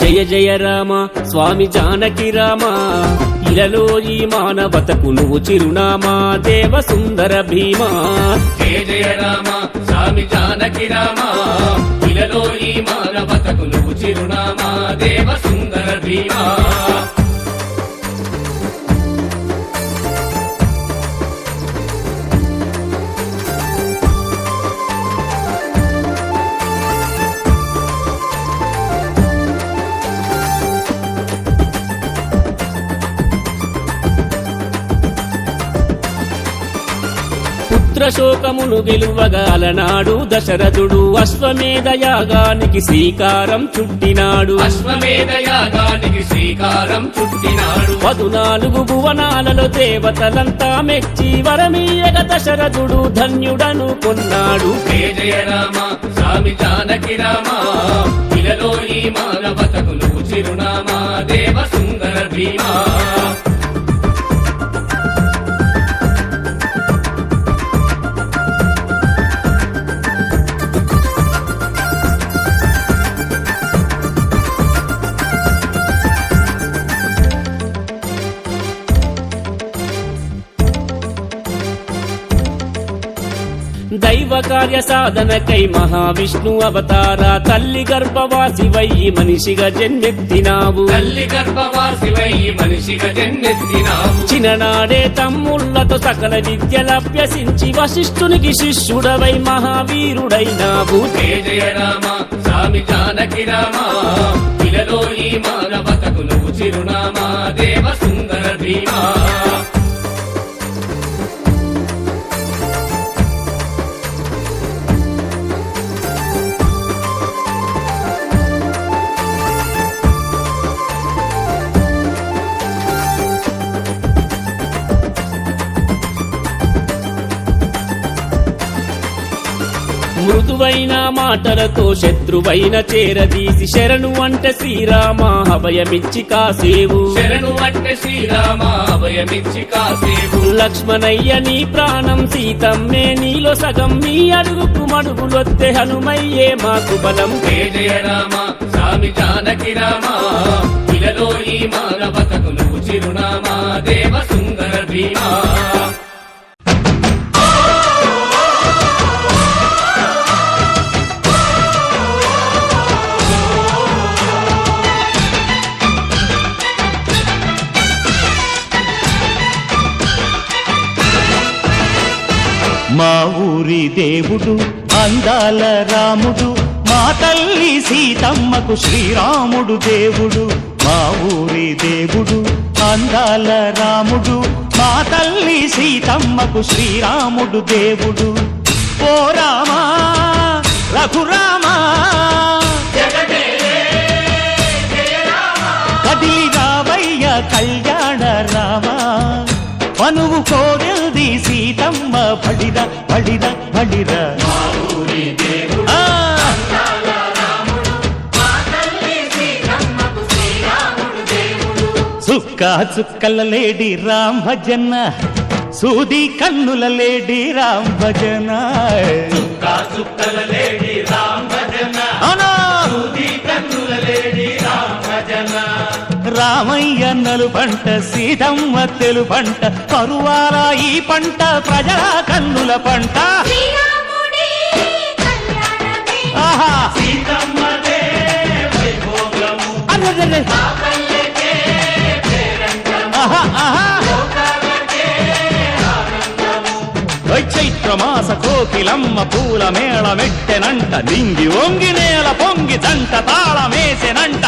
జయ జయ రామ స్వామి జానకి రామ ఇలలో ఈ మానవతకు నువ్వు చిరునామా దేవ సుందర భీమా. జయ జయ రామ స్వామి జానకి రామ ఇలలో ఈ మానవతకు నువ్వు చిరునామా దేవ సుందర భీమా. పుత్రశోకమును గెలువగా అలనాడు దశరథుడు అశ్వమేధ యాగానికి శ్రీకారం చుట్టినాడు. అశ్వమేధ యాగానికి శ్రీకారం చుట్టినాడు. 14 భువనాలలో దేవతలంతా మెచ్చి వరమీయగ దశరథుడు ధన్యుడను కొన్నాడు. జయ జయ రామ స్వామి జానకి రామ ఇలలో ఈ మానవతకు నువ్వు చిరునామా దేవ సుందర భీమా. దైవ కార్య సాధనకై మహావిష్ణు అవతార తల్లి గర్భవాసి వయ్యి మనిషిగా జన్మెత్తినావు. తల్లి గర్భవాసివై మనిషిగా జన్మెత్తినావు. చిన్ననాడే తమ్ముళ్లతో సకల విద్యలభ్యసించి వశిష్ఠునికి శిష్యుడవై మహావీరుడైనావు. జయ జయ రామ స్వామి జానకి రామ ఇలలో ఈ మానవతకు నువ్వు చిరునామా దేవ సుందర భీమా. మృదువైన మాటలతో శత్రువైన చేరదీసి శరణు అంటే శ్రీరామ అభయమిచ్చి కాసేవు. శరణు అంటే శ్రీరామ అభయమిచ్చి కాసేవు. లక్ష్మణయ్య నీ ప్రాణం సీతమ్మే నీలో సగం నీ అడుగుకు మడుగులొత్తే హనుమయ్యే మాకు బలం. జయ జయ రామ స్వామి జానకి రామ ఇలలో ఈ మానవతకు నువ్వు చిరునామా దేవ సుందర భీమా. మా ఊరి దేవుడు అందాల రాముడు మా తల్లి సీతమ్మకు శ్రీరాముడు దేవుడు. మా ఊరి దేవుడు అందాల రాముడు మా తల్లి సీతమ్మకు శ్రీరాముడు దేవుడు. ఓ రామా రఘురామా కదిలి రావయ్య కళ్యాణ రామా మనువు కోరెల్ది సీతమ్మ బడిర బడిర బడిర. చుక్క చుక్కల లేడి రామ్ భజన సూది కన్నుల లేడి రామ్ భజన. చుక్కల లేడి రామ్ భజన సూది కన్నుల లేడి రామ్ భజన. రామయ్య నలు పంట సీతమ్మ తెలు పంట కరువాల ఈ పంట ప్రజల కన్నుల పంట. ఆహా సీతమ్మదే వైభోగము అరెరెరె. పల్లెకే పేరంటము ఆహా ఆహా లోకాలకే ఆనందము. చైత్రమాస కోకిలమ్మ పూల మేళ మెట్టెనంట నింగి వంగి నేల పొంగి జంట తాళమేసెనంట.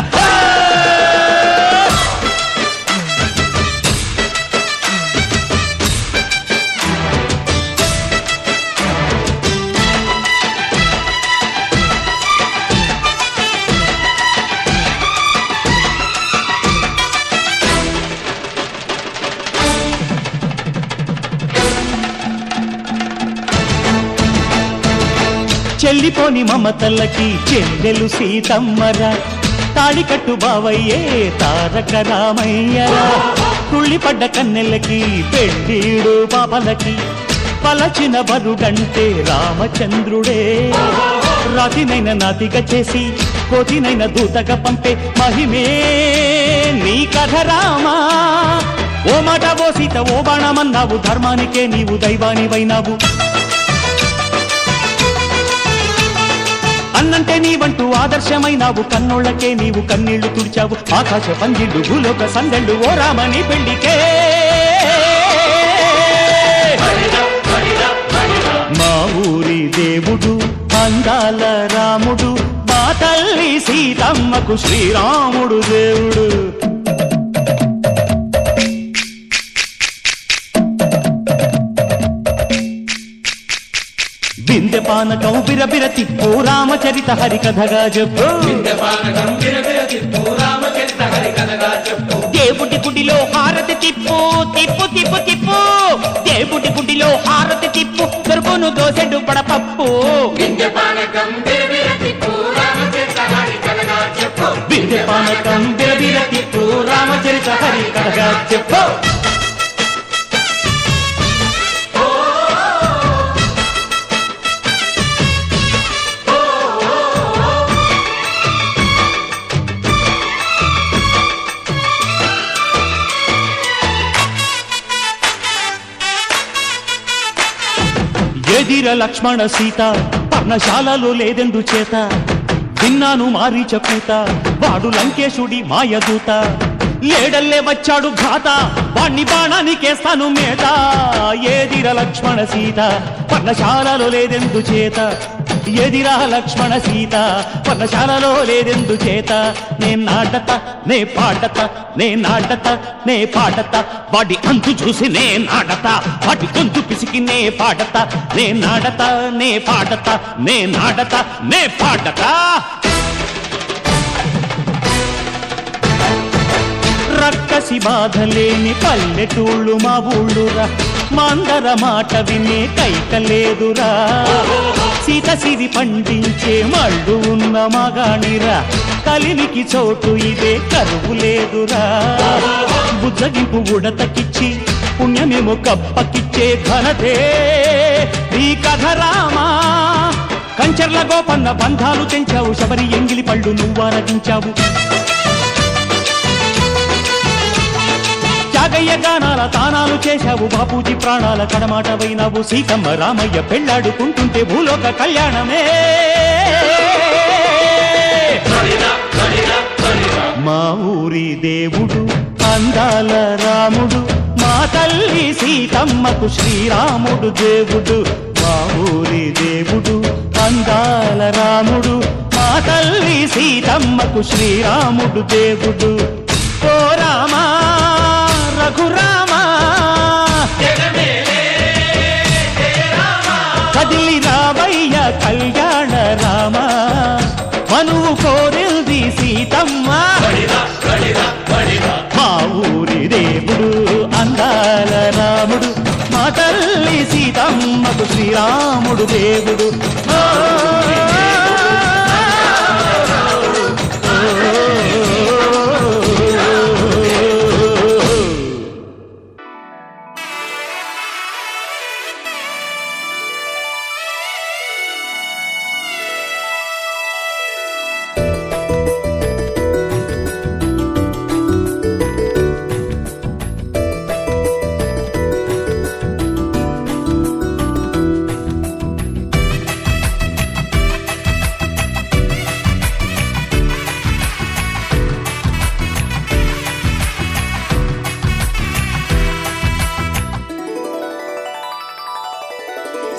చెల్లిపోని మమతలకి చెల్లెలు సీతమ్మరా తాళికట్టు బావయ్యే తారక రామయ్యరా. తుళ్ళిపడ్డ కన్నెలకి పెళ్ళీడు పాపలకి పలచిన బరుడంటే రామచంద్రుడే. రాతినైన నాతిగా చేసి కోతినైన దూతగా పంపే మహిమే నీ కథ రామా. ఓ మాట ఓ సీత ఓ బాణమన్నావు, ధర్మానికే నీవు దైవానివైనావు. అన్నంటే నీవంటూ ఆదర్శమైనావు, కన్నోళ్లకే నీవు కన్నీళ్లు తుడిచావు. ఆకాశ పందిళ్ళు భూలోక సందళ్ళు ఓ రామని పెళ్లికే. మా ఊరి దేవుడు అందాల రాముడు, మా తల్లి సీతమ్మకు శ్రీరాముడు దేవుడు. వింధ్యపానకం బిరబిర తిప్పు రామచరిత హరికథగా చెప్పు. దేవుడి గుడిలో హారతి తిప్పు తిప్పు తిప్పు తిప్పు. దేవుడి గుడిలో హారతి తిప్పు, దొరుకును దోసెడు పడపప్పు. వింధ్యపానకం బిరబిర తిప్పు రామచరిత హరికథగా చెప్పు. ఎదిర లక్ష్మణ సీత పర్ణశాలలో లేదెందు చేత, విన్నాను మారీచ కూత వాడు లంకేశుడి మాయదూత. లేడల్లే వచ్చాడు ఘాత, వాణ్ణి బాణానికేస్తాను మేత. ఎదిర లక్ష్మణ సీత పర్ణశాలలో లేదెందు చేత, ఎదిరా లక్ష్మణ సీత పర్ణశాలలో లేదెందు చేత. నే నాటత నే పాడత నే నాటత నే పాడత, వాడి అంతు చూసి నే నాడత, వాడి గొంతు పిసికి నే పాడత. నే నాడత నే పాడత నే నాడత నే పాడత. రక్కసి బాధలేని పల్లెటూళ్ళు మా ఊళ్ళురా, మందర మాట వినే కైకలేదురా. సీత సిరి పండించే మళ్ళు ఉన్న మగాణిరా, కలిమికి చోటు ఇదే కరువు లేదురా. బుజ్జగింపు ఉడతకిచ్చి పుణ్యమేమో కప్పకిచ్చే ఘనతే నీ కథ రామా. కంచర్ల గోపన్న బంధాలు తెంచావు, శబరి ఎంగిలి పళ్ళు నువ్వారగించావు. త్యాగయ్య గానాల తానాలు చేశావు, బాపూజీ ప్రాణాల కడమాట వైనావు. సీతమ్మ రామయ్య పెళ్లాడుకుంటుంటే భూలోక కళ్యాణమే. మా ఊరి దేవుడు అందాల రాముడు, మా తల్లి సీతమ్మకు శ్రీరాముడు దేవుడు. మా ఊరి దేవుడు అందాల రాముడు, మా తల్లి సీతమ్మకు శ్రీరాముడు దేవుడు. ఓ రామా రఘురామా కదిలి రావయ్య కళ్యాణ రామ, మనువు కోరింది సీతమ్మ. మా ఊరి దేవుడు అందాల రాముడు, మా తల్లి సీతమ్మకు శ్రీరాముడు దేవుడు.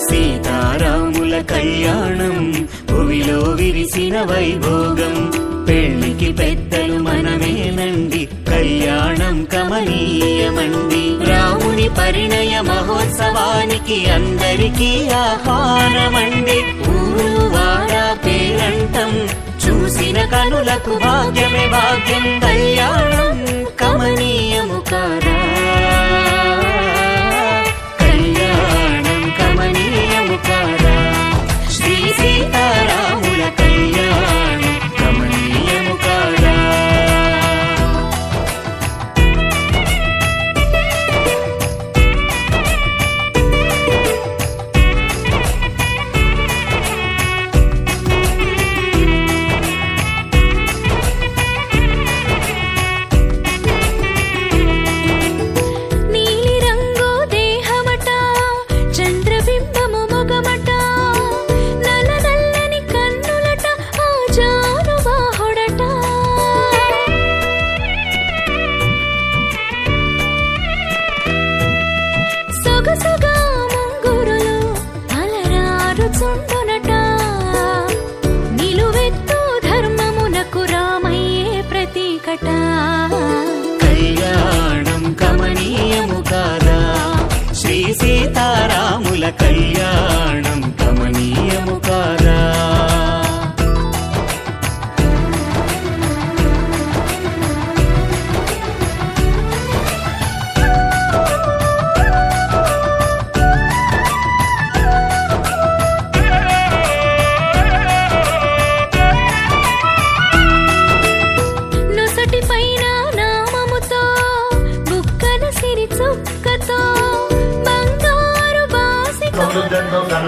సీతారాముల కళ్యాణం భువిలో విరిసిన వైభోగం, పెళ్లికి పెద్దలు మనమేనండి, కళ్యాణం కమనీయమండి. రాముని పరిణయ మహోత్సవానికి అందరికీ ఆహ్వానమండి. ఊరు వాడ పేరంటం చూసిన కనులకు భాగ్యమే భాగ్యం, కళ్యాణం కమనీయము కారా. శ్రీ సీతారాముల కళ్యాణం కమనీయము కాదా.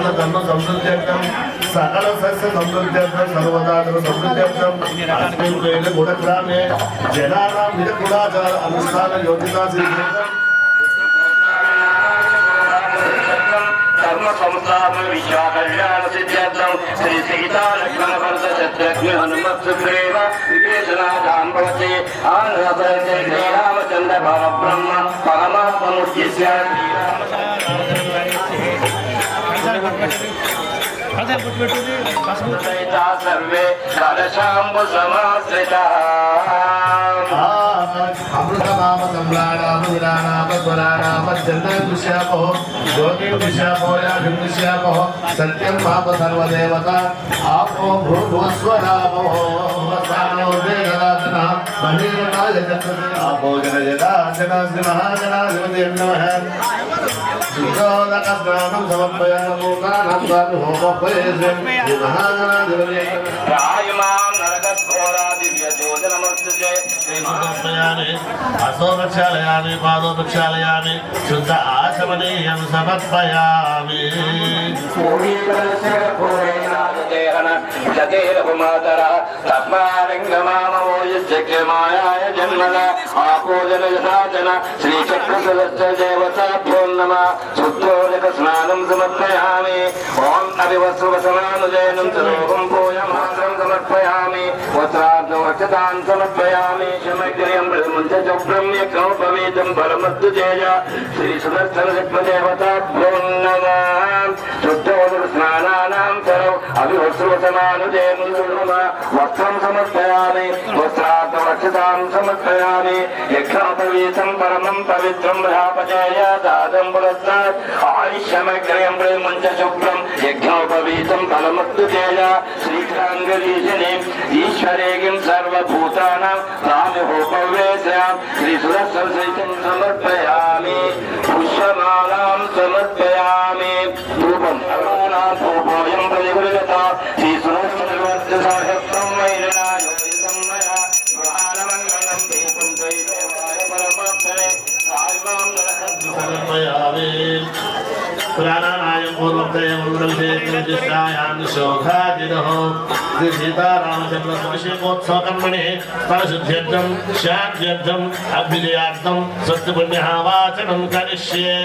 సకల ధర్మ సమృద్ధ్యర్థం సకల సస్య సమృద్ధ్యర్థం సర్వదాతర సమృద్ధ్యర్థం అస్మిన్ వేళ గుణగ్రామే జనానాం విదకులాచార అనుష్ఠాన యోగ్యతా శ్రీకృతం ధర్మ సంస్థాపన విశ్వ కళ్యాణ సిద్ధ్యర్థం శ్రీ సీతాలక్ష్మణ భరత శత్రుఘ్న హనుమత్ సుగ్రీవ విభీషణాదాం భవతి ఆంధ్రప్రదేశ్ శ్రీరామచంద్ర పరబ్రహ్మ పరమాత్మ ముఖ్యస్య సర్వే కలశాంబు సమాశ్రిత అమృతమామ సంలాడామ విరాణామ స్వరాణామ జన్మవిశాపో జ్యోతిర్విశాపో యాభిర్విశాపో సత్యం పాప సర్వదేవత ఆపో భూభువస్వరామో సానో వేదరాజన మహీరణాయ చక్రతే ఆపో జన జనార్దన శ్రీ మహాజనాధిపతి నమః శుద్ధోదక స్నానం సమర్పయామో కానం స్వామి హోమోపయేష్ శ్రీ మహాజనాధిపతి రాయమాం నరకఘోరా దివ్య జ్యోతినమస్తుతే అసోపక్షాలయామి పాదోపక్షాలయామి శుద్ధ ఆశమనీయం సమర్పయామి జన్మల ఆపోజన యథాచన శ్రీచక్రదేవతాభ్యో నమ శుద్ధోదక స్నానం సమర్పయామి ఓం అభివస్వసనానుజయనం సరోగం పూయమాత్రం సమర్పయామి వస్త్రార్థం రక్షతాన్ సమర్పయామి శమగ్రియం బ్రహ్మచక్రం యజ్ఞోపవీతం బలమద్దు జయ శ్రీ సుదర్శన దేవతాభ్యో నమ శుద్ధోదక స్నానానాం సరౌ అభివస్వసనానుజయనం నమ వస్త్రం సమర్పయామి వస్త్రార్థం రక్షతాం సమర్పయామి యజ్ఞోపవీతం పరమం పవిత్రం రాపజయ దాదం పురస్తాత్ ఆయుష్యమగ్రయం బ్రహ్మచక్రం యజ్ఞోపవీతం ఫలమత్తు తేజ శ్రీకాంగరీశనే ఈశ్వరేగిం సర్వభూతానాం ప్రాణిహోపవేశాం శ్రీ సురసంసైతం సమర్పయామి పుష్యమాలాం సమర్పయామి ధూపం అరుణాం ధూపోయం ప్రతిగృహత శ్రీ సురస్వత సహస్రం వైరణాయోజితం మయా మహానమంగళం దీపం త్వైదేవాయ పరమాత్మనే సాయిమాం సమర్పయామి పురాణానాయం పూర్వోక్తయం మంగళసేత్యాం శోభాజినః శ్రీ సీతారామచంద్ర స్వామికోత్సవ కర్మణి ఫలశుద్ధ్యర్థం శాంత్యర్థం అభ్యుదయార్థం సత్పుణ్యవాచనం కరిష్యే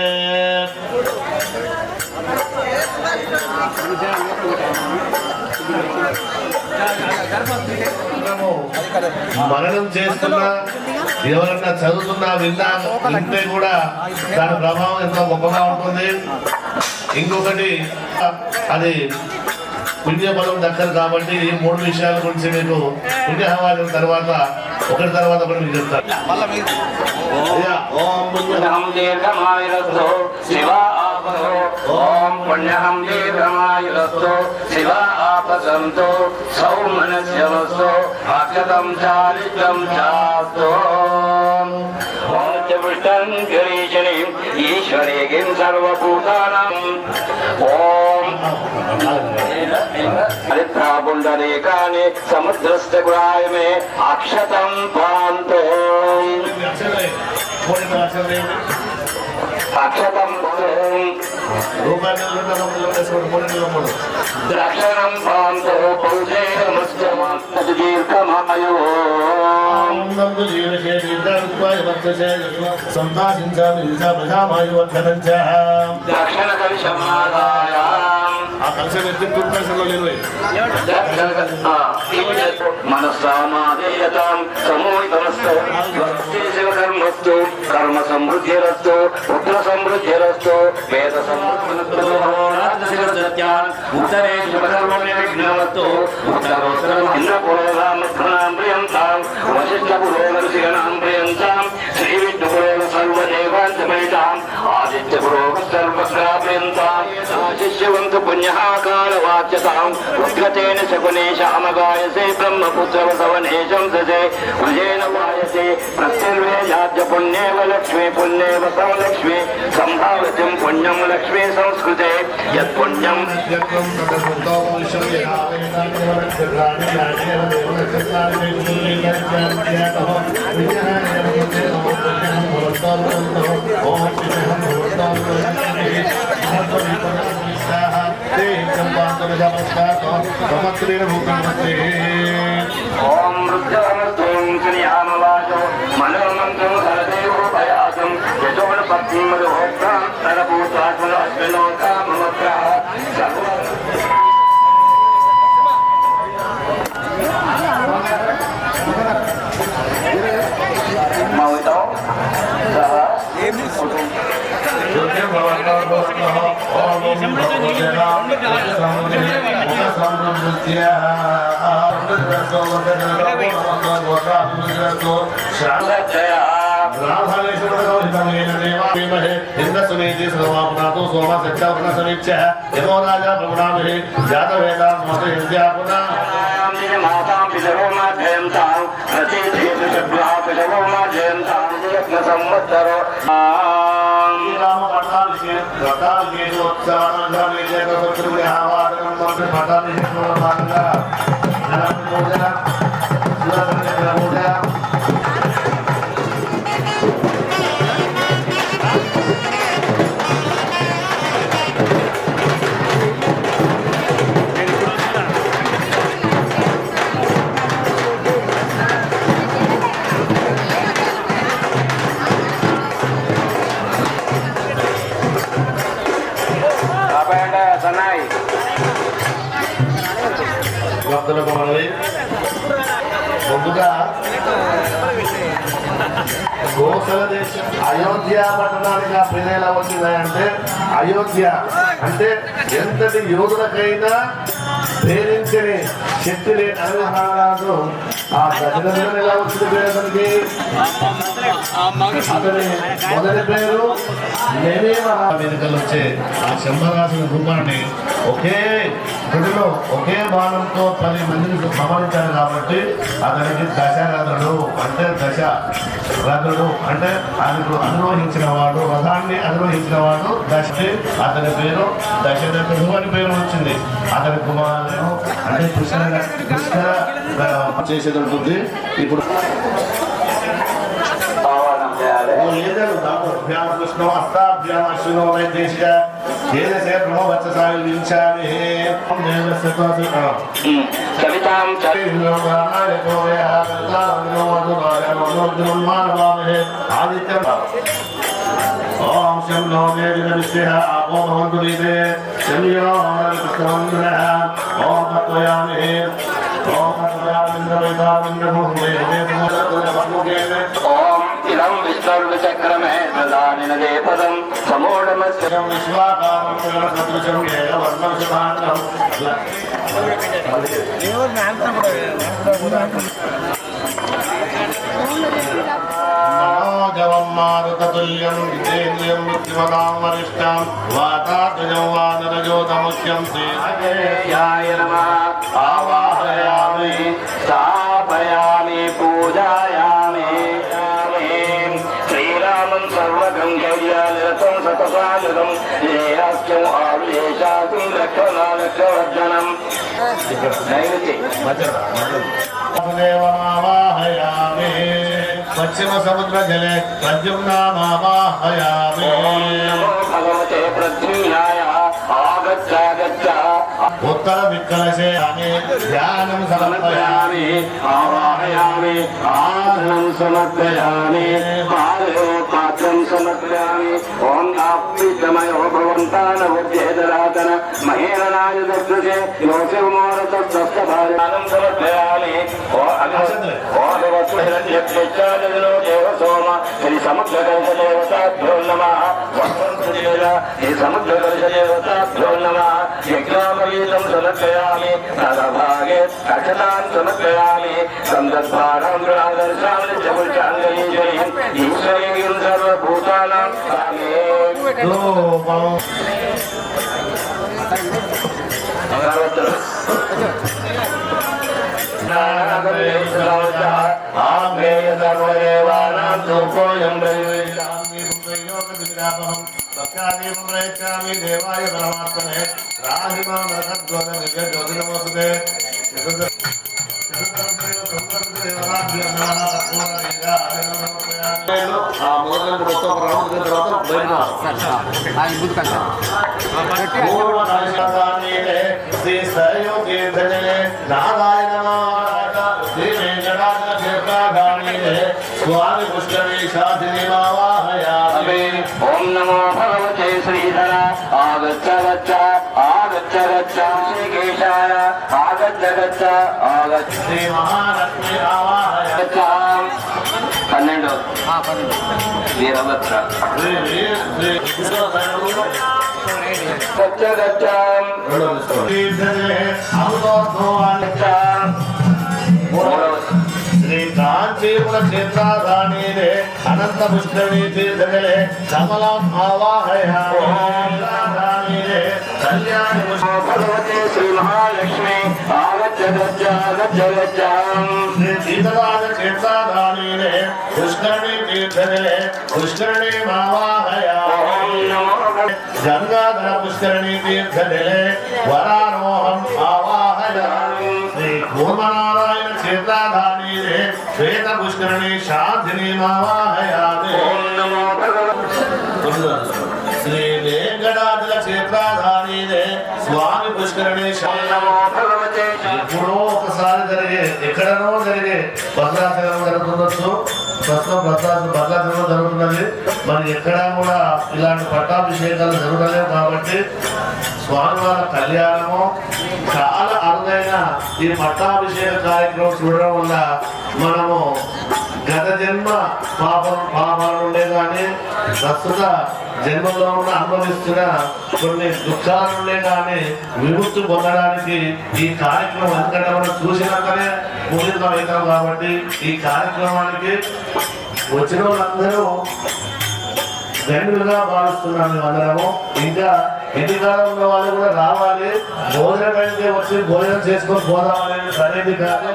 మననం చేస్తున్నా ఎవరన్నా చదువుతున్నా వింటే కూడా దాని ప్రభావం ఎంతో గొప్పగా ఉంటుంది. ఇంకొకటి అది పుణ్యబలం దక్కదు కాబట్టి ఈ మూడు విషయాల గురించి మీకు పుణ్యహవాచన తర్వాత ఒకటి తర్వాత కూడా మీకు చెప్తారు. ఓం పుణ్యహం దీర్ఘమాయురస్తో శివ ఆపదో ఓం పుణ్యహం దీర్ఘమాయురస్తో శివ ఆపసంతో సౌమనస్యవస్తో అక్షతం చారిత్రం చాస్తో ఓం పుష్టం గిరీశనీం ఈశ్వరేగిం సర్వభూతానాం ఓం హరిద్రాపుండరీకాని సముద్రస్థ గురాయమే అక్షతం పాంతో అక్షతం దక్షిణం పాంతో దీర్ఘమాయో దక్షిణ కలిశమాదాయ ఆ కలిసి ఎత్తి తుర్కశంలో లేదు మనస్సామాదేయతాం సమూహితమస్తు శివకర్మస్తు కర్మ సమృద్ధిరస్తు పుత్ర సమృద్ధిరస్తు వేద సమృద్ధిరస్త్యాన్ ఉత్తరే శుభకర్మవిఘ్నమస్తు ఉత్తరోత్తరం ఇంద్రపురోగామధ్వనాం ప్రియంతాం వశిష్ఠపురోగర్షిగణాం ప్రియంతాం శ్రీ విష్ణుపురోగ సర్వదేవాంతమేతాం ఆదిత్యపురోగ సర్వగ్రాప్రియంతాం శిష్యవంతు పుణ్యకాలవాచ్యతాం ఉద్గతేన శకునే శామగాయసే బ్రహ్మపుత్రవసవనేశం సజే వృజేన వాయసే ప్రత్యర్వేయాద్య పుణ్యేవ లక్ష్మీ పుణ్యేవ సంలక్ష్మీ సంభావితం పుణ్యం లక్ష్మీ సంస్కృతే యత్పుణ్యం ఓం రుద్రమస్తం శ్రీయామవాచో మనోమంత్రం సరదేవోపయాసం యశోణ పద్మోత్తాం సరభూతాత్మన అశ్వినోత్తామత్ర మౌతో సహ ఇంద్రసునీతి సర్వాపునాథో సోమ సత్యాపున సమీక్ష యమో రాజా ప్రభుణామి జాతవేద మత విద్యాపున మాతాం పితరో మాధ్యయంతాం ప్రతీతేషు శబ్దాః పితరో మాధ్యయంతాం యజ్ఞ సంవత్సరో రామ పట్టాలికే పట్టాలికే ఉత్సాహంగానే జగత్తుని ఆవాదనం మంత్రి పట్టాలికే భాగంగా నరక పూజ సురసంగ పూజ సన్నాయి భక్తులకు మనవి ముందుగా కోసల దేశం అయోధ్య పట్టణానికి ఆ పేరు ఎలా వచ్చిందంటే అయోధ్య అంటే ఎంతటి యోధులకైనా ప్రేరించని శక్తి లేని అనుహారాలు ఆ దశరథుడు ఎలా వచ్చింది పేరు అతనికి అతని మొదటి పేరు వేదికలు వచ్చే ఆ శంభరాసుల రూపాన్ని ఒకే గుడిలో ఒకే బాణంతో 10 మందిని సంహరించారు కాబట్టి అతనికి దశరథుడు అంటే దశరథుడు అంటే ఆయనకు అనురోహించిన వాడు రథాన్ని అనురోహించిన వాడు అతని పేరు దశరథుడు అని పేరు వచ్చింది. అతని కుమారులను అంటే కృష్ణ చేసేది ఉంటుంది. ఇప్పుడు కృష్ణ హస్తాభ్యాం అశ్వినో వైదేశ దేశే బ్రహ్మవత్ససాయుంచాలి కవితాం ఆదిత్యం ఓం శం నో వేదికవిశ్వః ఆపో భవంతు దీపే శమ్యో కృష్ణవందనః ఓం తత్వయామి ఓం ఓం ఇదం విశ్వర్వచక్రమే ప్రధానినదే పదం సమూఢమస్య విశ్వాకారం సదృశం ఏవ వర్ణం శుభాంతం మనోజవం మారుతతుల్యం విజేంద్రియం బుద్ధిమతాం వరిష్టాం వాతాత్మజం వానరజోతముఖ్యం శ్రీయాయ నమః ఆవాహయామి స్థాపయామి పూజాయామి శ్రీరామం సర్వగంగయ్యానిరతం సతసాయుధం శ్రేయాఖ్యం ఆవిషాసం లక్షణాలక్షవర్ధనం నైరుతి వాహయామి పశ్చిమ సముద్ర జలే ప్రద్యుమ్నామావాహయామి భగవతే ప్రద్యుమ్నాయ ఆగచ్చాగచ్చ ఉత్తర విక్కలశయామి ధ్యానం సమర్పయామి ఆవాహయామి ఆసనం సమర్పయామి పాత్రం సమర్పయామి ఓం నాప్తిమయో భవంతానవద్యేతరాతన మహేరణాయ దర్శే యోశివమోరతస్థానం సమర్పయామి ఓ దేవ సోమ శ్రీ సముద్రకర్షదేవతాభ్యో నమః శ్రీ సముద్రకర్షదేవతాభ్యో నమః యజ్ఞామగీతం సమర్పయామి తదభాగే అక్షతాన్ సమర్పయామి సందర్భాణం గృహాదర్శాం నిత్యపురుషాంగీశ్వరీం ఈశ్వరీం సర్వభూతానాం సర్వదేవానాం ధూపోయం దేవాయ పరమాత్మనే రాహిమోదే ఆ మొదటి మొత్తం తర్వాత బయట శ్రీ సరయూ తీర్థజలే నారాయణ శ్రీ వెంకటాచల క్షేత్రాధాని స్వామి పుష్కరేశాధిని వాహయామి. ఓం నమో భగవతే శ్రీధర ఆగచ్చ గచ్చ ఆగచ్చ గచ్చ శ్రీకేశాయ ఆగచ్చ గచ్చ ఆగచ్చ శ్రీ మహాలక్ష్మి ఆవాహయామి. 12 వీరభద్ర గచ్చ గచ్చ తీర్థజలే అమృతోద్భవాన్ని శ్రీ కాంచీపుర క్షేత్రాధాని అనంత పుష్కరిణీ తీర్థజలే కమలం ఆవాహయామి. కళ్యాణి భగవతే శ్రీ మహాలక్ష్మి ఆగచ్చ గచ్చ గచ్చ గచ్చ శ్రీ సీతరాజ క్షేత్రాధాని పుష్కరిణీ తీర్థజలే పుష్కరిణీ ఆవాహయామి. గంగాధర పుష్కరిణీ తీర్థజలే వరారోహం ఆవాహయామి. శ్రీ కూర్మనారాయణ క్షేత్రాధాని శ్వేత పుష్కరిణీ శాంతిని ఆవాహయామి. శ్రీ వెంకటాచల క్షేత్రాధాని స్వామి పుష్కరిణీ ఎప్పుడో ఒకసారి జరిగే ఎక్కడనో జరిగే భద్రాచలం జరుగుతుండొచ్చు. ప్రస్తుతం భద్రాచలంలో జరుగుతున్నది. మరి ఎక్కడా కూడా ఇలాంటి పట్టాభిషేకాలు జరగలేవు కాబట్టి స్వామివారి కళ్యాణము చాలా అరుదైన ఈ పట్టాభిషేక కార్యక్రమం చూడడం వల్ల మనము గత జన్మ పాపాలు ఉండే కానీ ప్రస్తుత జన్మలో ఉన్న అనుభవిస్తున్న కొన్ని దుఃఖాల నుండే కానీ విముక్తి పొందడానికి ఈ కార్యక్రమం ఎందుకంటే మనం చూసినాకనే ముగిస్తాం కాబట్టి ఈ కార్యక్రమానికి వచ్చిన వాళ్ళందరూ ధన్యులుగా భావిస్తున్నాం అందరము. ఇంకా ఎన్ని కాలంలో వాళ్ళు కూడా రావాలి, భోజనం అయితే వచ్చి భోజనం చేసుకొని పోదామనేది సరైనది కాదు.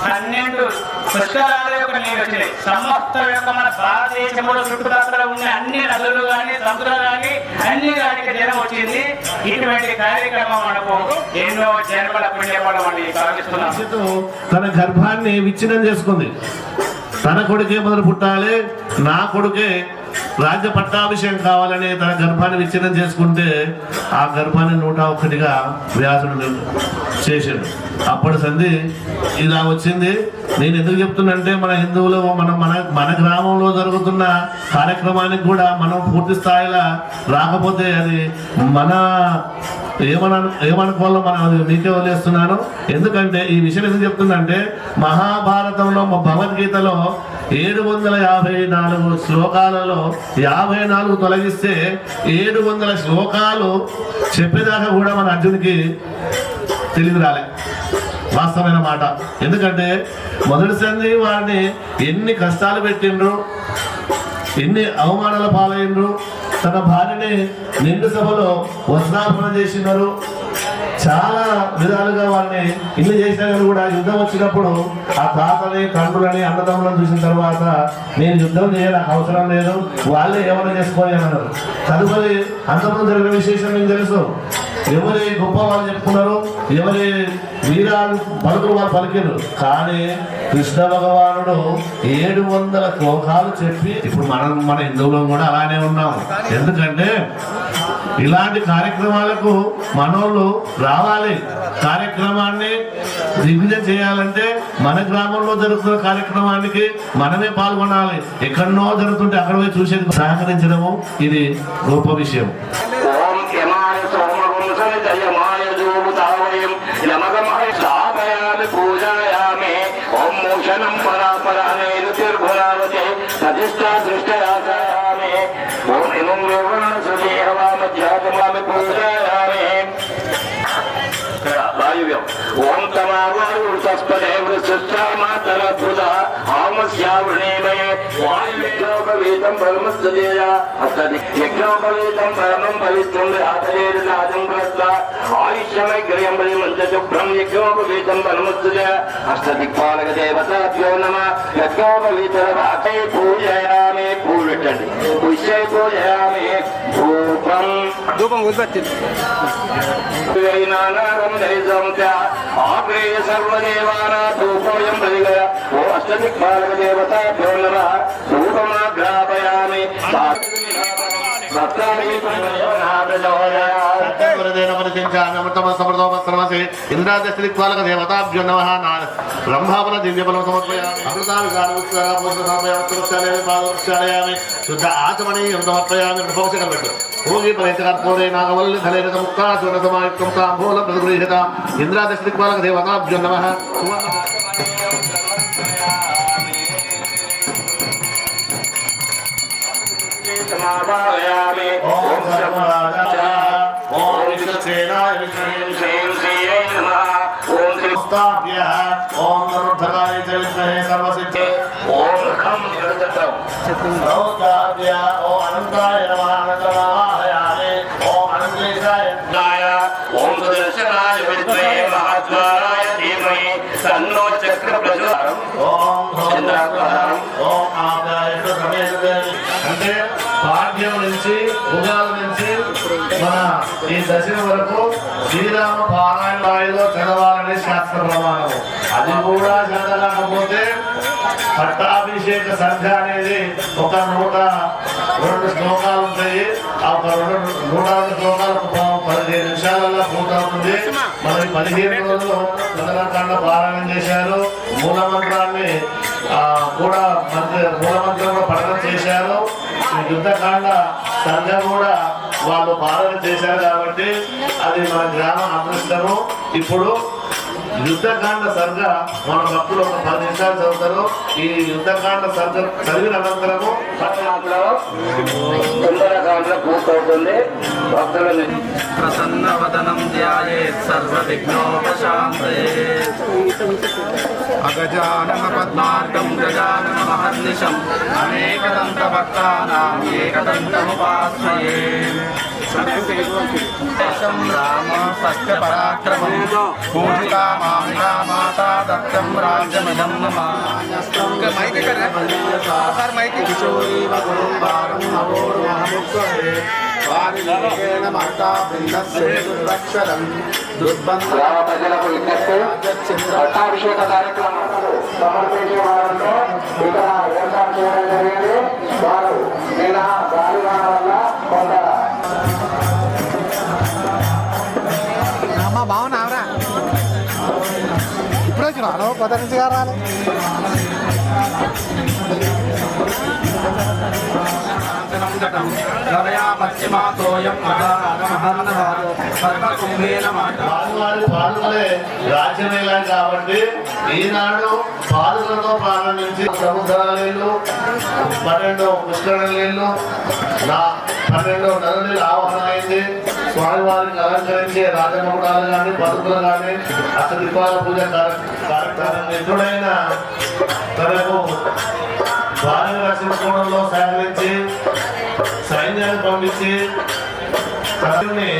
12 పుష్కరాల యొక్క నీళ్ళు వచ్చినాయి. సంవత్సరం యొక్క మన భారతదేశంలో చుట్టుపక్కల ఉన్న అన్ని నదులు కానీ సముద్రాలు కానీ అన్ని వాటికి జనం వచ్చింది. ఇటువంటి కార్యక్రమం మనకు ఎన్నో జన్మల పుణ్యఫలం అని భావిస్తున్నాం. తన గర్భాన్ని విచ్ఛిన్నం చేసుకుంది. తన కొడుకే మొదలు పుట్టాలి, నా కొడుకే రాజ్య పట్టాభిషేకం కావాలని తన గర్భాన్ని విచ్ఛిన్నం చేసుకుంటే ఆ గర్భాన్ని 101గా వ్యాసుడు చేశాడు. అప్పటి సంధి ఇలా వచ్చింది. నేను ఎందుకు చెప్తున్నంటే మన హిందువులు మన గ్రామంలో జరుగుతున్న కార్యక్రమానికి కూడా మనం పూర్తి స్థాయిలో రాకపోతే అది మన ఏమనుకోవాలో మనం అది మీకే వదిలేస్తున్నాను. ఎందుకంటే ఈ విషయం ఎందుకు చెప్తుందంటే మహాభారతంలో భగవద్గీతలో 754 శ్లోకాలలో 54 తొలగిస్తే 700 శ్లోకాలు చెప్పేదాకా కూడా మన అర్జునికి తెలివి రాలే. వాస్తవమైన మాట. ఎందుకంటే మొదటిసారి వాడిని ఎన్ని కష్టాలు పెట్టిండ్రు, ఎన్ని అవమానాల పాలైండ్రు, తన భార్యని నిండు సభలో వస్త్రార్పణ చేసినారు, చాలా విధాలుగా వాళ్ళని ఇల్లు చేసినా కూడా యుద్ధం వచ్చినప్పుడు ఆ తాతని తండ్రులని అన్నదమ్ములను చూసిన తర్వాత నేను యుద్ధం చేయాలి, నాకు అవసరం లేదు, వాళ్ళే ఏమైనా చేసుకోవాలి అన్నారు. తదుపరి అంతమంది జరిగిన విశేషం మీకు తెలుసు. ఎవరి గొప్ప వాళ్ళు చెప్పుకున్నారు, ఎవరి వీరాలు పలుకులు వాళ్ళు పలికిరు. కానీ కృష్ణ భగవానుడు 700 శ్లోకాలు చెప్పి ఇప్పుడు మన హిందువులో కూడా అలానే ఉన్నాం. ఎందుకంటే ఇలాంటి కార్యక్రమాలకు మనోళ్ళు రావాలి. కార్యక్రమాన్ని దిగ్విజయం చేయాలంటే మన గ్రామంలో జరుగుతున్న కార్యక్రమానికి మనమే పాల్గొనాలి. ఎక్కడనో జరుగుతుంటే అక్కడ పోయి చూసేది సహకరించడము ఇది గొప్ప విషయం. పూజాయామి ఓం మోషణం పరాపరానే రుచిర్భురావతే ప్రతిష్టా దృష్టయామి ఓం ఇమం నిర్వహణసుదేహవామధ్యాత్మామి పూజాయామి. వాయువ్యం ఓం తమావాయుస్తస్పదే వృశ్చామాతరద్భుత ఆమస్యావృణీమయే వాయువ్యోపవీతం పరమస్తదేయ అస్తది యజ్ఞోపవీతం పరమం పవిత్రం ఆతరేరునాదం ప్రస్త ఆయుష్యమగ్రయం బలిమంత్రశుభ్రం యజ్ఞోపవీతం పరమస్తదేయ అష్టదిక్పాలక దేవతాభ్యో నమః. యజ్ఞోపవీతరవాతే పూజయామి. పూలు పెట్టండి. పుష్యై పూజయామి. ధూపం ఉత్పత్తి ఆగ్రేయ సర్వదేవానా ధూపోయం ప్రతిగయ ఓ అష్టదిక్పాలక దేవతాభ్యో నమః. ధూపమాగ్రాపయామి. ఇంద్రాదశ్రీత్వాలక దేవతాభ్యో నమః బ్రహ్మావన దివ్యబలం సమర్పయామి అమృతాభిషాలయామి శుద్ధ ఆచమనీయం సమర్పయామి భోషకం పెట్టు భూమి ప్రయత్కర్పూరే నాగవల్లి ధలేన ముక్తా సురసమాయుక్తం తాంబూలం ప్రతిగృహ్యత ఇంద్రాదశ్రీత్వాలక దేవతాభ్యో నమః समावायामि ओम सर्वराजा ओम विश्वसेनाय विष्णुये श्रीयै नमः ओम श्रीस्ताभ्यः ओम नरोद्धराय च विष्णुये सर्वसिद्धे ओम खं गणपतौ नमस्कारभ्य ओम अनंताय नमः अनंतमायामि ओम अनंतेशाय नाय ओम सुदर्शनाय विद्महे महाद्वाराय धीमहि तन्नो चक्र प्रचोदयात् ओम चंद्राकारं ओम आदाय समेत అంటే పాఠ్యం నుంచి ఉగాది నుంచి మన ఈ దశమి వరకు శ్రీరామ పారాయణ వాయిలో చదవాలనే శాస్త్ర ప్రమాణం. అది కూడా చదవకపోతే పట్టాభిషేక సంఘ అనేది ఒక 102 శ్లోకాలు ఉంటాయి. ఆ 102 శ్లోకాలకు 15 నిమిషాలలో పూర్తవుతుంది. మరి 15 రోజులు సుందరకాండ పారాయణం చేశారు. మూలమంత్రాన్ని కూడా మూలమంత్రం కూడా పఠనం చేశారు. యుద్ధకాండ సంఘ కూడా వాళ్ళు పాలన చేశారు కాబట్టి అది మన గ్రామ అదృష్టము. ఇప్పుడు యుద్ధకాండ సర్గ మన భక్తులు ఒక 10 నిమిషాలు చదువుతారు. ఈ యుద్ధకాండ సర్గ చదివిన అనంతరము సుందరకాండ పూర్తవుతుంది. భక్తులని ప్రసన్నవదనం ధ్యాయేత్ సర్వ విఘ్నోపశాంతయే అగజానన పద్మార్గం గజానన మహర్నిశం అనేకదంత భక్తానాం ఏకదంతముపాస్మయే రామ సత్య పరాక్రమం పూజితా మామికా మాతా దత్తం రాజ్యమిదం మమ కిశోరీ వకురుంబారం నవోర్మహముక్వే వారిలేన మాతా బృందస్సే దుర్వక్షరం గ్రామ ప్రజలకు విజ్ఞప్తి పట్టాభిషేక కార్యక్రమం సమర్పించే వారంలో ఇక్కడ ఏర్పాటు చేయడం జరిగింది. వారు నిన్న గాలివాన వల్ల కొంత అమ్మా బాగున్నావురా ఇప్పుడు వచ్చినా కొత్త నుంచి రాలి పాదులే రాజ్యమేళ కాబట్టి ఈనాడు పాదులతో ప్రారంభించి సముద్రాలు 12 పుష్కరణీళ్ళు 12 నదులు ఆవాహన అయింది. స్వామివారికి అలంకరించే రాజమకుటాలు కానీ బతుకులు కానీ అష్టదిక్పాల పూజ కార్యక్రమం ఎప్పుడైన తనకు భార్యను రక్షించుకోవడంలో సహకరించి సైన్యాన్ని పంపించి ప్రజల్ని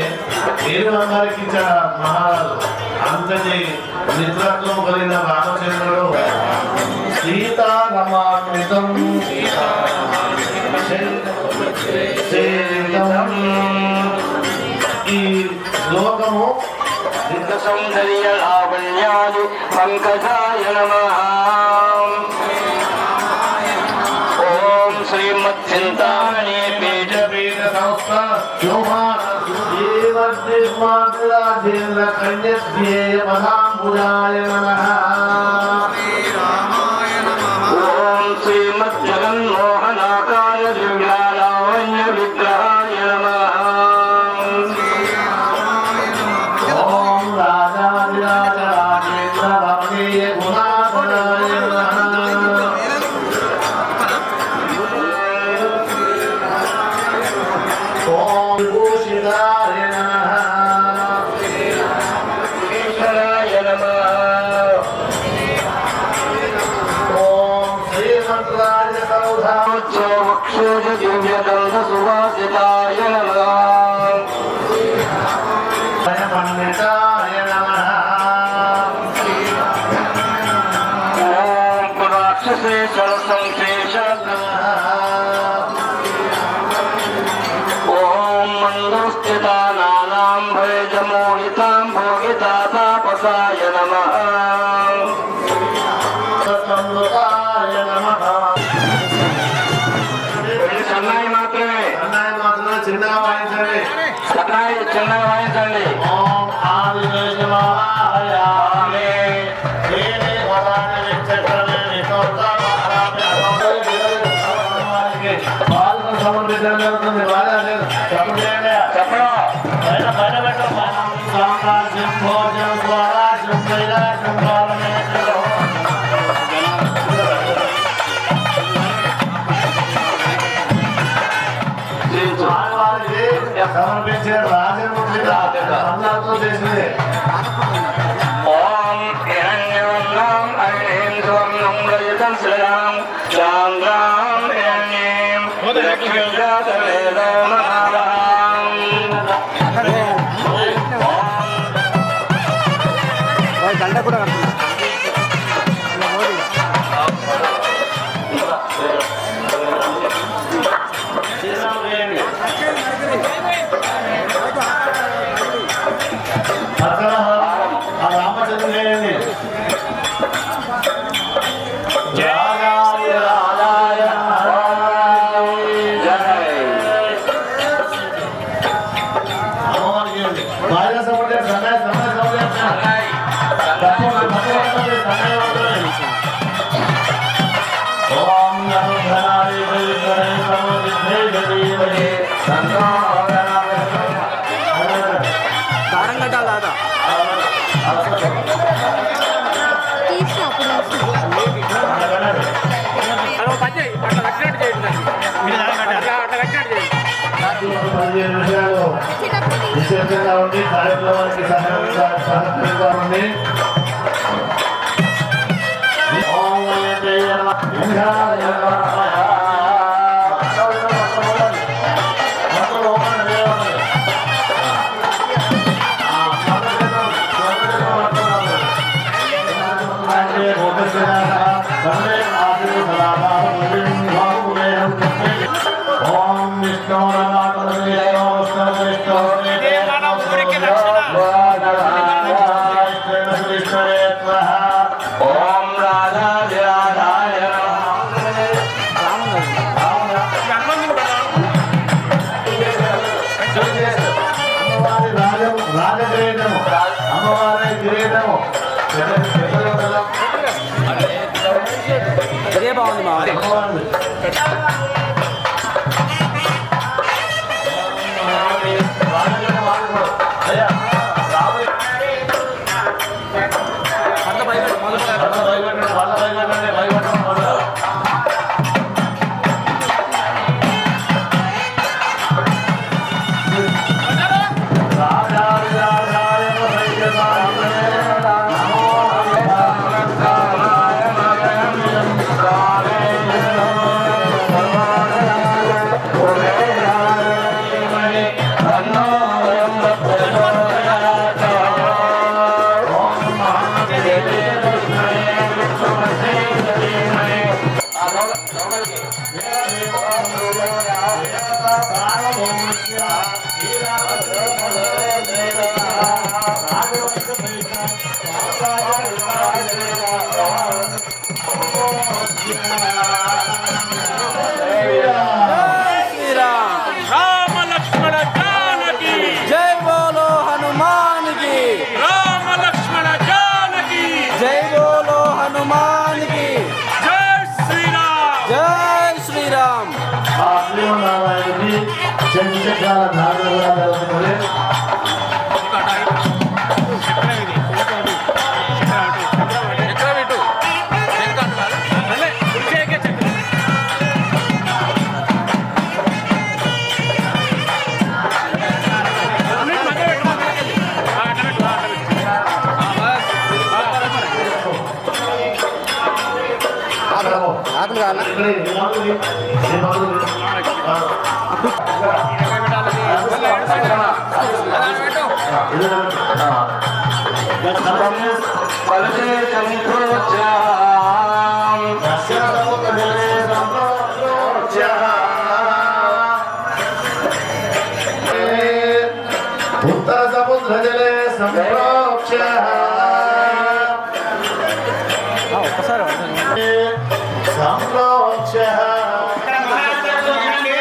ఏడుగారికి ఇచ్చిన మహారాజు అంతటి నిద్రత్వం కలిగిన రామచంద్రుడు సీతారమాన్వితం ఈ శ్లోకము సౌందర్య లావణ్యాది పంకజాయ నమః ఓం శ్రీమద్చింతామణి పీఠ పీఠ సంస్థ శోభాన దేవదేవాగ్రాజేంద్ర కన్యస్యేయ మహాంబుజాయ నమః ఓం శ్రీమజ్జగన్మోహనాకార దివ్యాలావణ్య విగ్రహాయ నమః ఓం రాజాధిరాజ రాజేంద్ర భవనీయ గుణాధరాయ నమః ఓం భూషితాయ నమః ఈశ్వరాయ నమః ఓం శ్రీమంత్రాయ సౌధాయ వక్షోజ దివ్యదంత సువాసితాయ నమః పండితాయ నమః ఓం పురాక్షసేశ్వర సంశేష ఓం మంగళస్థితానాం భయజమోహితాం భోగితాపసాయ నమః సంవృతాయ నమః సన్నాయి మాత్రమే అన్నాయ మాత్రమే చిన్న వాయించండి. సన్నాయి చిన్నగా వాయించండి. ఓం ఆదిదేశమాయామి దేవి వరాని విచక్రమే వికోత్తమారామి అరోగయ పాలన సమర్పించడం జరుగుతుంది. చెప్పడం బయట పెట్టు. సామ్రాజ్యం భోజనం స్వరాజ్యం కైలాసం సమర్పించే రాజముద్రి అందరితో చేసింది. ఓం హిరణ్యం అగ్నిం స్వర్ణం రజతం శ్రీరాం చాంద్రాం హిరణ్యం లక్ష్మీజాతవేదం గంట కూడా రామచంద్రుని బాగా సమయం ఓం నమో ధనాయ విద్మహే సమోదితే గదీమహే తన్నో దారం కట్టాలి దాదా నిశ్శబ్దంగా ఉండి కార్యక్రమానికి సహకరించాలి. ఓం విష్ణు ఓం రాధాధిరాధాయ రాజగ్రేటము అమ్మవారి కిరీటము ఇదే బాగుంది మా రామ లక్ష్మణ జానకి జై బోలో హనుమాన్ కి రామ లక్ష్మణ జానకి జై బోలో హనుమాన్ కి జై శ్రీరామ్ జై శ్రీరామ్ నారాయణకి చంద్రకాల ధారణ కూడా జరుగుతుంది. ఆకులు కావాలా ఫలతే సంప్రోచ్యాం ఉత్తర సముద్ర జలే సంప్రోక్ష్య ఒక్కసారి సంప్రోక్ష్య ఇక్కడ మహారాజు చూడండి.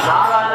నారాయణ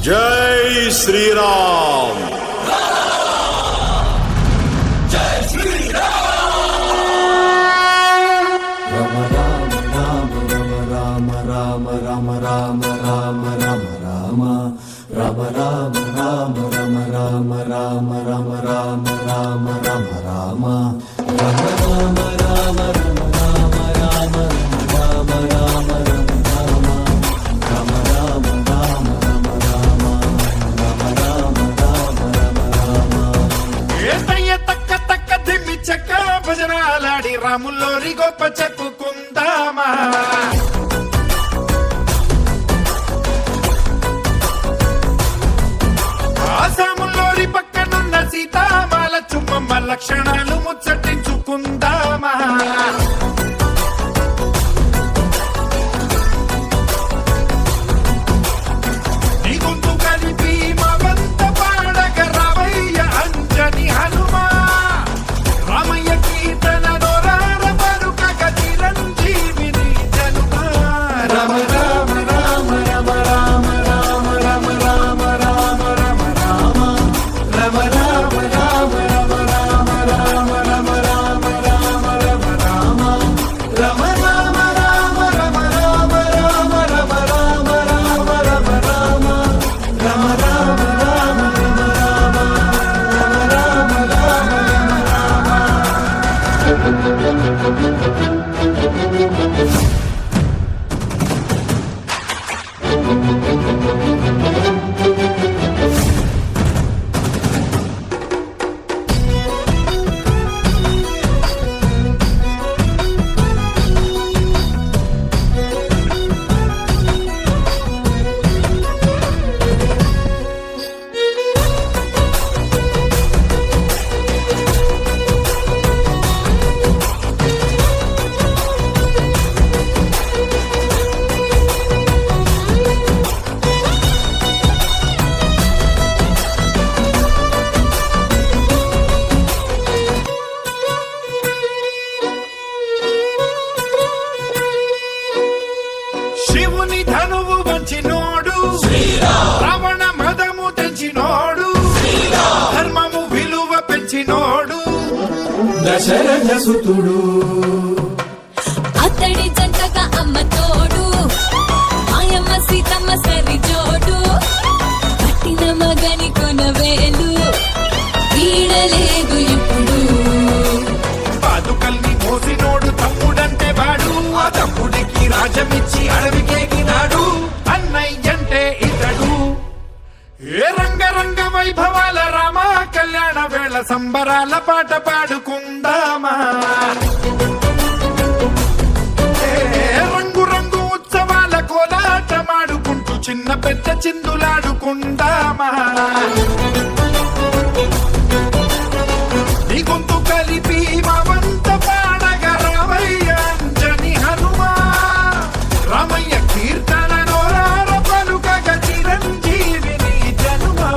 జై శ్రీరామ్. భజనాలాడి రాముల్లోరి గొప్ప చెప్పుకుందామా. ఆసాముల్లోరి పక్కనున్న సీతామాల చుమ్మమ్మ లక్షణాలు ముచ్చటించుకుందామా. నీ గొంతు కలిపి మా వంత పాడగ రావయ్య అంజని హనుమా. రామయ్య కీర్తన నోరార పలుకగ చిరంజీవిని జనుమా. రమ రామ రామ రమ రామ రామ రమ రామ రామ రమ రామ రమ రామ రామ రమ రామ రామ రమ రామ రామ రమ రామ రమ రామ రామ రమ రామ రామ రమ రామ రామ రమ రామ రమ రామ రామ రమ రామ రమ రామ శివుని ధనువు వంచినోడు, రావణ మదము తెంచినోడు, ధర్మము విలువ పెంచినోడు దశరథ సుతుడు. అతడి జంటగా అమ్మ తోడు, మాయమ్మ సీతమ్మ సరి జోడు, పట్టిన మగని కొనవేలు వీడలేదు ఇప్పుడు. పాదుకల్ని మోసినోడు తమ్ముడంటే వాడు, ఆ తమ్ముడికి రాజమిచ్చి అడవికేగినాడు అన్నయ్యంటే ఇతడు. ఏ రంగరంగ వైభవాల రామ కళ్యాణ వేళ సంబరాల పాట పాడుకుందామా. ఏ రంగు రంగు ఉత్సవాల కోలాటమాడుకుంటూ చిన్న పెద్ద చిందులాడుకుందామా. నీ గొంతు కలిపి మా వంత పాడగ రావయ్య అంజని హనుమా. రామయ్య కీర్తన నోరార పలుకగ చిరంజీవిని జనుమా.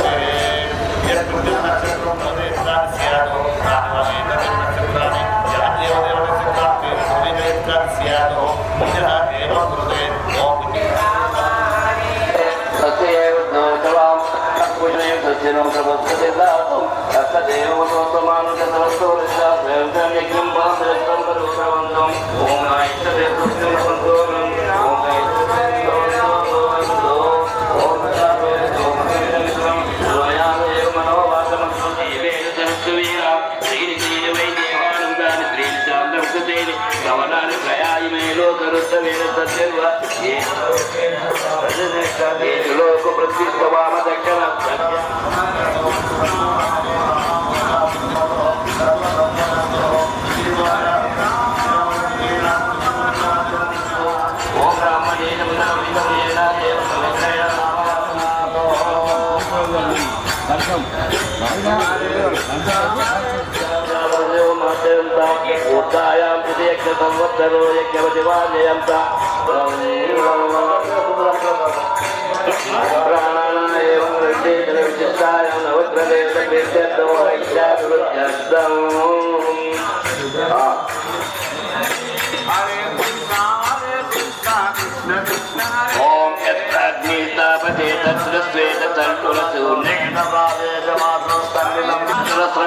Thank you.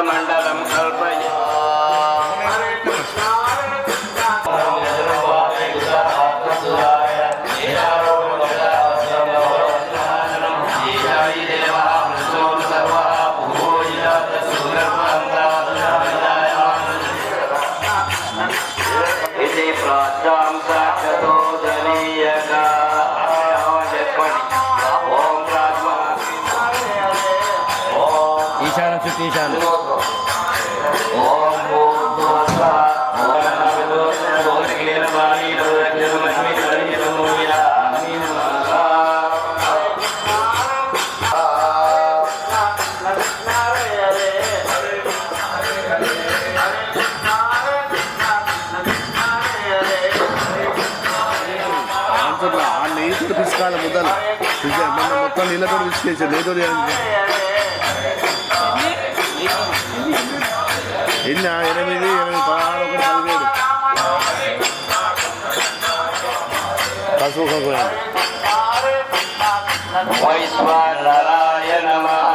మండలం కల్పయ పిసుకాల ముద్దలు మొత్తం నీళ్ళతో పిసికేసారు నీతో ఎన్ని 8, 16, 17 పసుపు వైశ్వరాయ నమః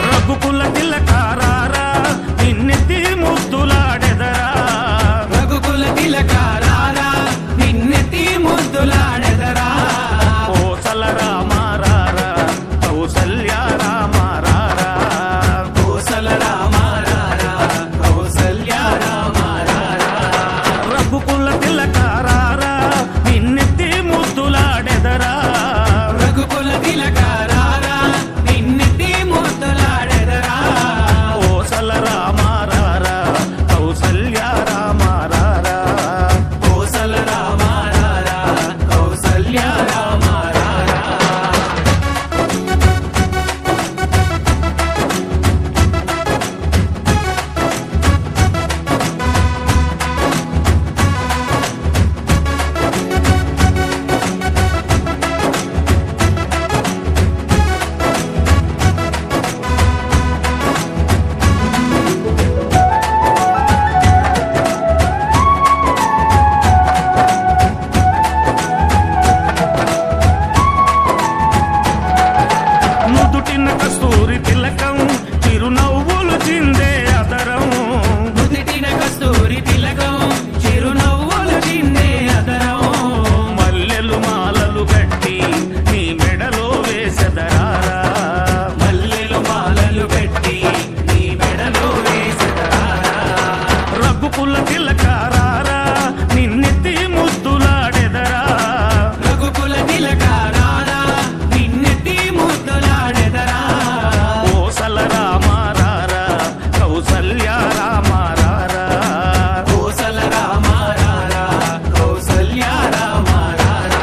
రఘుకుల తిలకారారా నిన్నెత్తి ముద్దులా నుదుటిన కస్తూరి తిలకం చిరునవ్వులు చిందే అదరం నుదిటిన కస్తూరి తిలకం చిరునవ్వులు చిందే అదరం మల్లెలు మాలలు కట్టి నీ మెడలో వేసెదరారా మల్లెలు మాలలు పెట్టి నీ మెడలో వేసెదరారా రఘుకుల తిలకారారా నిన్నెత్తి ముద్దులాడెదరా రఘుకుల తిలకారారా నిన్నెత్తి ముద్దులాడెదరా కోసల రామారారా కౌసల్య రామారారా కోసల రామారారా కౌసల్య రామారారా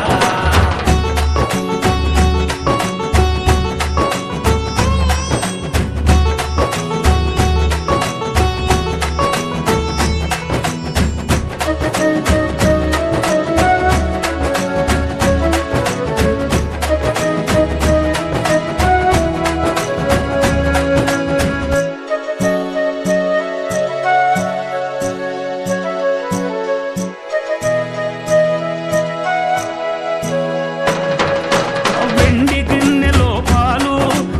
వెండి గిన్నెలో పాలు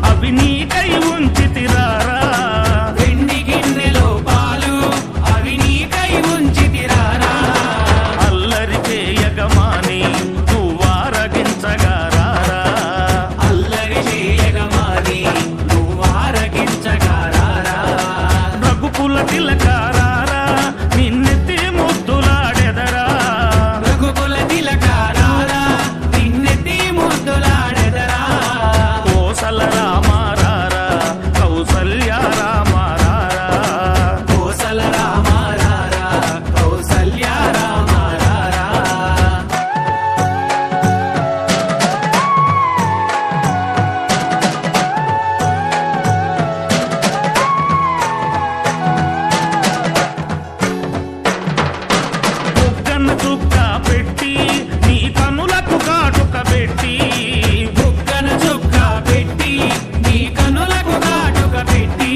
అవి నీకై ఉంచితిరారా వెండి గిన్నెలో పాలు అవి నీకై ఉంచితిరారా అల్లరి చేయగమాని నువ్వారగించగారారా అల్లరి చేయగమాని నువ్వారగించగారారా రఘుకుల తిలకారారా నిన్నెత్తి ముద్దులాడెదరా రఘుకుల తిలకారారా నిన్నెత్తి ముద్దులాడెదరా కోసల రామారారా కౌసల్య రామారారా కోసల రామారారా కౌసల్య రామారారా బుగ్గన చుక్క పెట్టి నీ కనులకు కాటుక పెట్టి బుగ్గన చుక్క పెట్టి నీ కనులకు కాటుక పెట్టి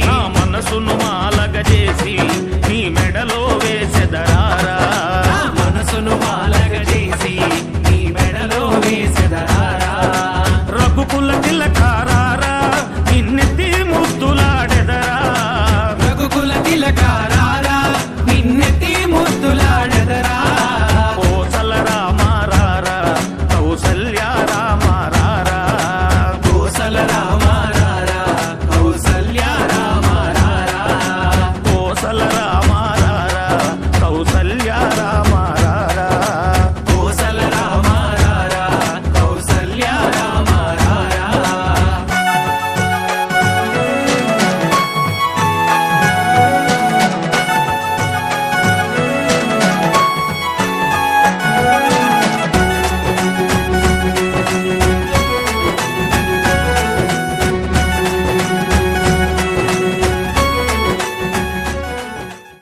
నా మనసును మాలగ చేసి నీ మెడలో వేసెదరారా నా మనసును మాలగ చేసి నీ మెడలో వేసెదరారా రఘుకుల తిలకార